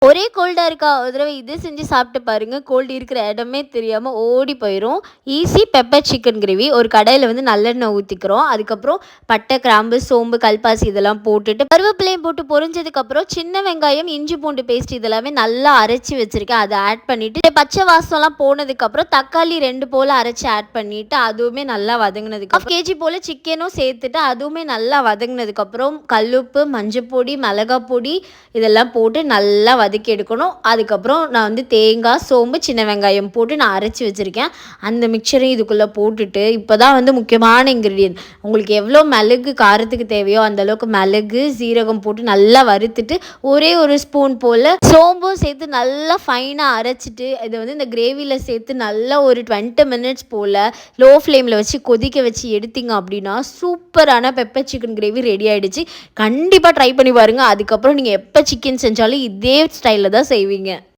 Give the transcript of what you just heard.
ஒரே கோல்டா இருக்கா? ஒரு தடவ இது செஞ்சு சாப்பிட்டு பாருங்க. கோல்டு இருக்கிற இடமே தெரியாம ஓடி போயிரும். Easy pepper chicken gravy. ஒரு கடாயில வந்து நல்லெண்ணெய் ஊத்திக்கிறோம். அதுக்கப்புறம் பட்டை, கிராம்பு, சோம்பு, கல்பாசி இதெல்லாம் போட்டுட்டு கருவேப்பிலையும் போட்டு பொரிஞ்சதுக்கப்புறம் சின்ன வெங்காயம், இஞ்சி பூண்டு பேஸ்ட் இதெல்லாமே நல்லா அரைச்சு வச்சிருக்கேன். அத ஆட் பண்ணிட்டு பச்சை வாசம்லாம் போனதுக்கப்புறம் தக்காளி 2 போல அரைச்சு ஆட் பண்ணிட்டு அதுவுமே நல்லா வதங்குனதுக்கு 1/2 கேஜி போல சிக்கனும் சேர்த்துட்டு அதுவுமே நல்லா வதங்குனதுக்கப்புறம் கல்லுப்பு, மஞ்சப்பொடி, மிளகாய் பொடி இதெல்லாம் போட்டு நல்லா வதக்கி எடுக்கணும். அதுக்கப்புறம் நான் வந்து தேங்காய், சோம்பு, சின்ன வெங்காயம் போட்டு நான் அரைச்சி வச்சுருக்கேன். அந்த மிக்சரையும் இதுக்குள்ளே போட்டுட்டு இப்போ தான் வந்து முக்கியமான இன்க்ரீடியன்ட். உங்களுக்கு எவ்வளோ மிளகு காரத்துக்கு தேவையோ அந்தளவுக்கு மிளகு, சீரகம் போட்டு நல்லா வறுத்துட்டு ஒரே ஒரு ஸ்பூன் போல் சோம்பும் சேர்த்து நல்லா ஃபைனாக அரைச்சிட்டு இதை வந்து இந்த கிரேவியில் சேர்த்து நல்லா ஒரு 20 மினிட்ஸ் போல் லோ ஃப்ளேமில் வச்சு கொதிக்க வச்சு எடுத்தீங்க அப்படின்னா சூப்பரான பெப்பர் சிக்கன் கிரேவி ரெடி ஆகிடுச்சு. கண்டிப்பாக ட்ரை பண்ணி பாருங்கள். அதுக்கப்புறம் நீங்கள் எப்போ சிக்கன் செஞ்சாலும் இதே ஸ்டைலில் தான் செய்வீங்க.